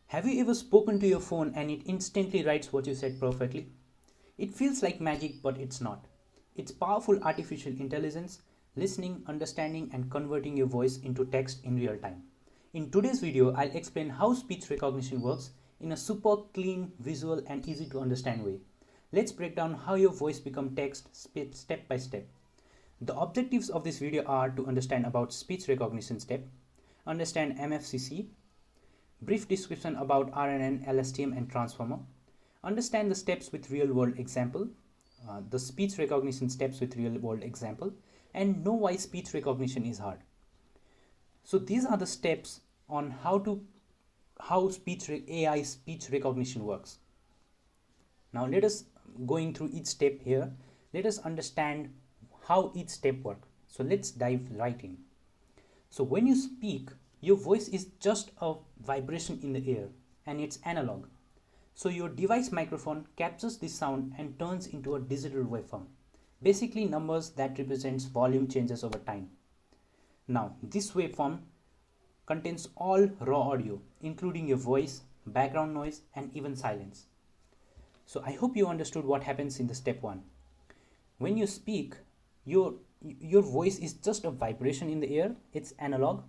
Have you ever spoken to your phone and it instantly writes what you said perfectly? It feels like magic, but it's not. It's powerful artificial intelligence, listening, understanding, and converting your voice into text in real time. In today's video, I'll explain how speech recognition works in a super clean, visual, and easy to understand way. Let's break down how your voice becomes text step by step. The objectives of this video are to understand about speech recognition step, understand MFCC, brief description about RNN, LSTM, and transformer, understand the steps with real-world example, the speech recognition steps with real-world example, and know why speech recognition is hard. So these are the steps on how AI speech recognition works. Now let us going through each step here. Let us understand how each step works. So let's dive right in. So when you speak, your voice is just a vibration in the air and it's analog. So your device microphone captures this sound and turns into a digital waveform. Basically numbers that represents volume changes over time. Now this waveform contains all raw audio, including your voice, background noise, and even silence. So I hope you understood what happens in the step 1. When you speak, your voice is just a vibration in the air, it's analog.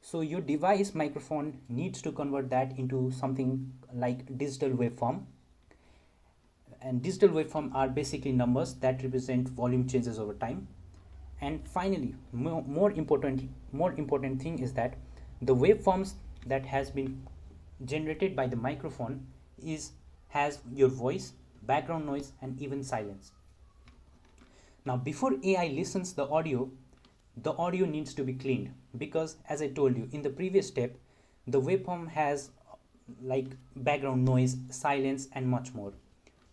So your device microphone needs to convert that into something like digital waveform. And digital waveform are basically numbers that represent volume changes over time. And finally, more important thing is that the waveforms that has been generated by the microphone has your voice, background noise, and even silence. Now before AI listens the audio needs to be cleaned, because as I told you in the previous step, the waveform has like background noise, silence, and much more.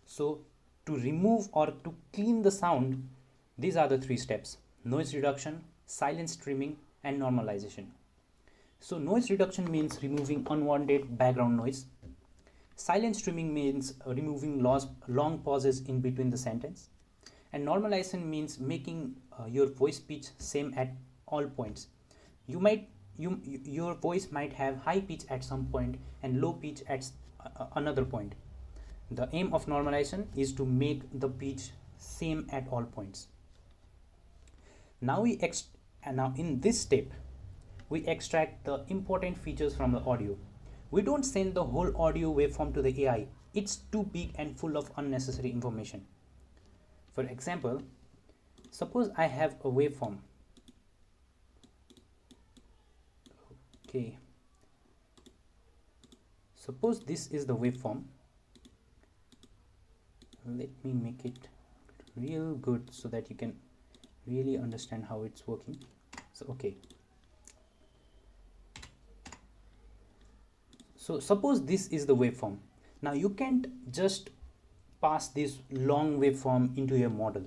So to remove or to clean the sound, these are the 3 steps: noise reduction, silence trimming, and normalization. So noise reduction means removing unwanted background noise. Silence trimming means removing long pauses in between the sentence. And normalization means making your voice pitch same at all points. Your voice might have high pitch at some point and low pitch at another point. The aim of normalization is to make the pitch same at all points. Now in this step, we extract the important features from the audio. We don't send the whole audio waveform to the AI. It's too big and full of unnecessary information. For example, suppose I have a waveform. Okay. Suppose this is the waveform. Let me make it real good so that you can really understand how it's working. So okay. So suppose this is the waveform. Now you can't just pass this long waveform into your model.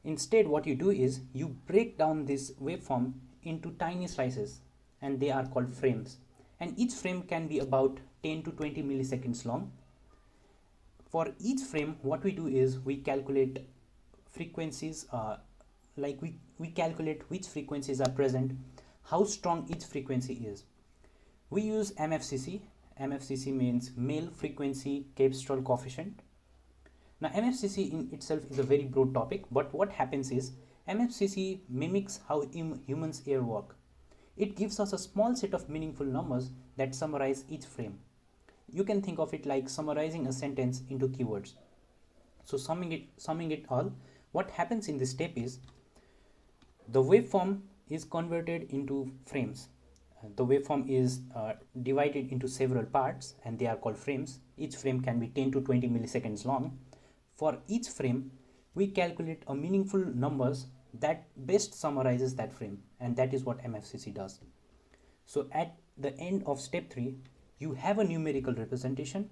Instead, what you do is you break down this waveform into tiny slices, and they are called frames. And each frame can be about 10 to 20 milliseconds long. For each frame, what we do is we calculate frequencies, we calculate which frequencies are present, how strong each frequency is. We use MFCC. MFCC means male frequency Cepstral coefficient. Now MFCC in itself is a very broad topic, but what happens is MFCC mimics how humans ear work. It gives us a small set of meaningful numbers that summarize each frame. You can think of it like summarizing a sentence into keywords. So summing it all, what happens in this step is the waveform is converted into frames. The waveform is divided into several parts, and they are called frames. Each frame can be 10 to 20 milliseconds long. For each frame, we calculate a meaningful numbers that best summarizes that frame, and that is what MFCC does. So at the end of step 3, you have a numerical representation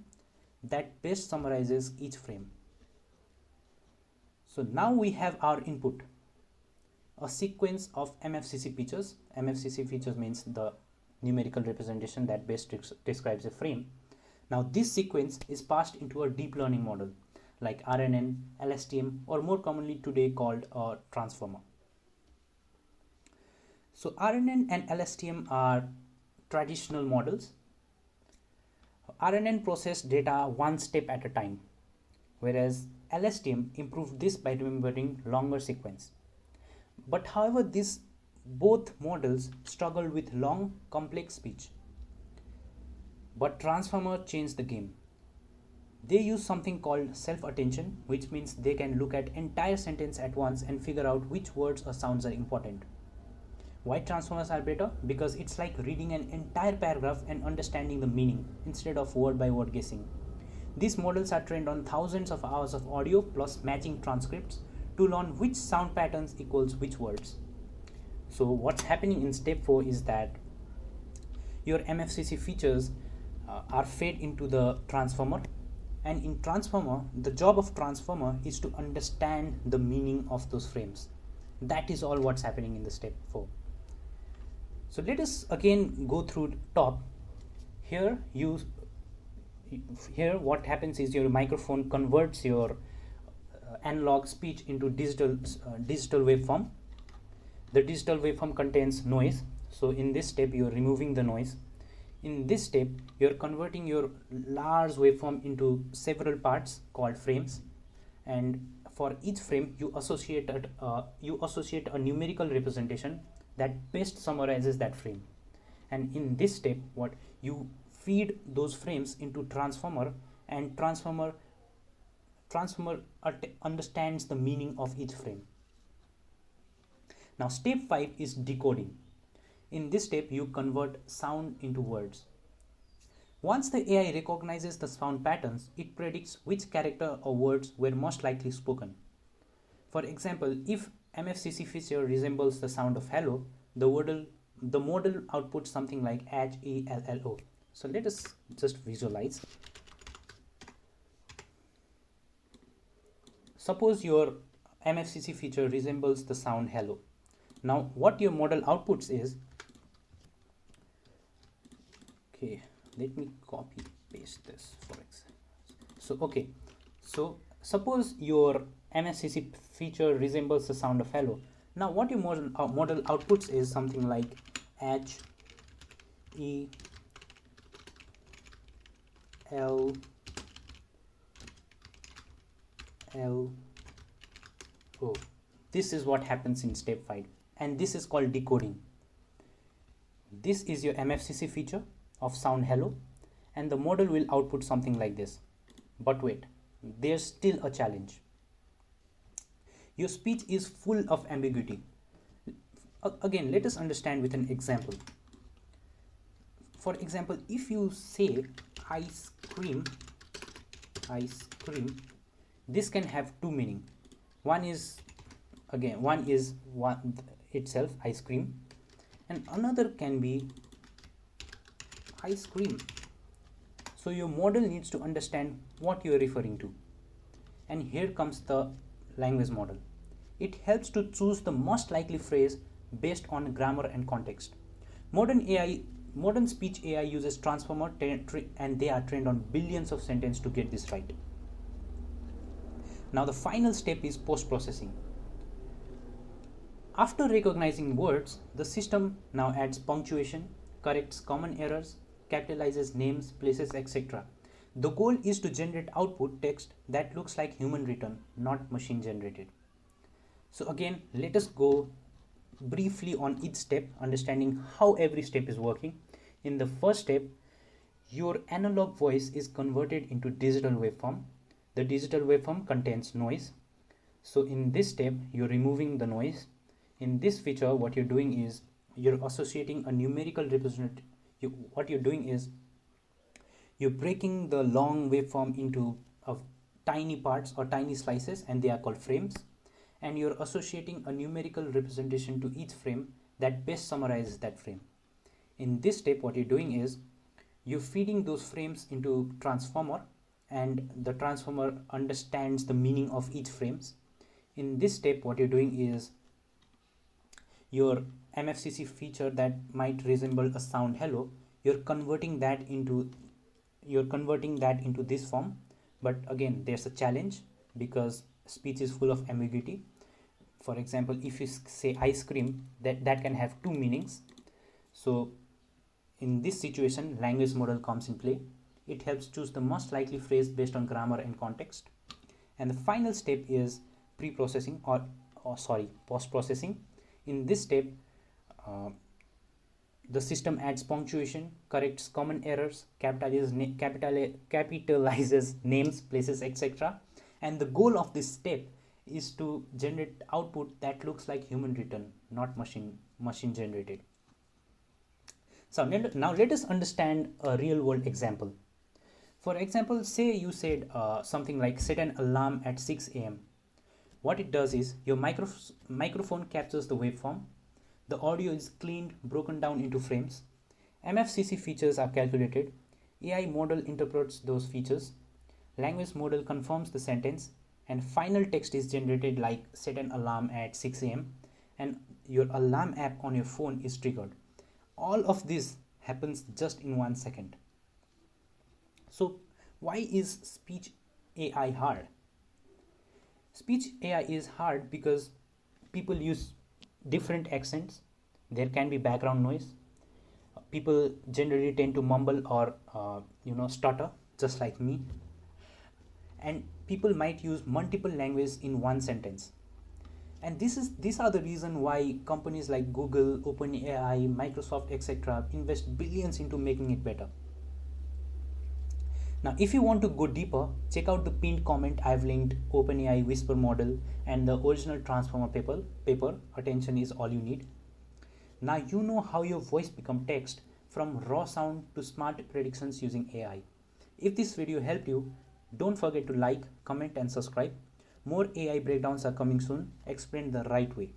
that best summarizes each frame. So now we have our input, a sequence of MFCC features. MFCC features means the numerical representation that best describes a frame. Now this sequence is passed into a deep learning model like RNN, LSTM, or more commonly today called a transformer. So RNN and LSTM are traditional models. RNN processed data one step at a time, whereas LSTM improved this by remembering longer sequence. But however, these both models struggled with long, complex speech. But Transformer changed the game. They use something called self-attention, which means they can look at entire sentence at once and figure out which words or sounds are important. Why Transformers are better? Because it's like reading an entire paragraph and understanding the meaning instead of word by word guessing. These models are trained on thousands of hours of audio plus matching transcripts to learn which sound patterns equals which words. So what's happening in step 4 is that your MFCC features are fed into the transformer, and in transformer, the job of transformer is to understand the meaning of those frames. That is all what's happening in the step 4. So let us again go through top. Here what happens is your microphone converts your analog speech into digital waveform. The digital waveform contains noise. So in this step you are removing the noise. In this step you are converting your large waveform into several parts called frames, and for each frame you associate a numerical representation that best summarizes that frame. And in this step what you feed those frames into transformer, and transformer understands the meaning of each frame. Now step 5 is decoding. In this step you convert sound into words. Once the AI recognizes the sound patterns, it predicts which character or words were most likely spoken. For example, if MFCC feature resembles the sound of hello, the model outputs something like HELLO. So let us just visualize. Suppose your MFCC feature resembles the sound hello. Now what your model outputs is, okay, let me copy paste this for example. So suppose your MFCC feature resembles the sound of hello. Now what your model outputs is something like HELLO. This is what happens in step 5, and this is called decoding. This is your MFCC feature of sound hello, and the model will output something like this. But wait, there's still a challenge. Your speech is full of ambiguity. Again, let us understand with an example. For example, if you say ice cream, this can have two meanings. One is itself, ice cream, and another can be ice cream. So your model needs to understand what you are referring to. And here comes the language model. It helps to choose the most likely phrase based on grammar and context. Modern speech AI uses transformer and they are trained on billions of sentences to get this right. Now the final step is post-processing. After recognizing words, the system now adds punctuation, corrects common errors, capitalizes names, places, etc. The goal is to generate output text that looks like human written, not machine generated. So again, let us go briefly on each step, understanding how every step is working. In the first step, your analog voice is converted into digital waveform. The digital waveform contains noise. So in this step, you're removing the noise. In this feature, what you're doing is you're associating a numerical representation. What you're doing is you're breaking the long waveform into tiny parts or tiny slices, and they are called frames. And you're associating a numerical representation to each frame that best summarizes that frame. In this step, what you're doing is you're feeding those frames into transformer, and the transformer understands the meaning of each frames. In this step, what you're doing is your MFCC feature that might resemble a sound hello, you're converting that into this form. But again, there's a challenge because speech is full of ambiguity. For example, if you say ice cream, that can have two meanings. So in this situation, language model comes in play. It helps choose the most likely phrase based on grammar and context. And the final step is pre-processing or post-processing. In this step, the system adds punctuation, corrects common errors, capitalizes names, places, etc. And the goal of this step is to generate output that looks like human written, not machine generated. So now let us understand a real world example. For example, say you said something like set an alarm at 6 a.m. What it does is your microphone captures the waveform. The audio is cleaned, broken down into frames. MFCC features are calculated. AI model interprets those features. Language model confirms the sentence. And final text is generated like set an alarm at 6 a.m. and your alarm app on your phone is triggered. All of this happens just in 1 second. So why is speech AI hard? Speech AI is hard because people use different accents. There can be background noise. People generally tend to mumble or stutter, just like me. And people might use multiple languages in one sentence. And these are the reason why companies like Google, OpenAI, Microsoft, etc. invest billions into making it better. Now, if you want to go deeper, check out the pinned comment. I've linked OpenAI Whisper model and the original Transformer paper. Attention is all you need. Now you know how your voice becomes text, from raw sound to smart predictions using AI. If this video helped you, don't forget to like, comment and subscribe. More AI breakdowns are coming soon, explained the right way.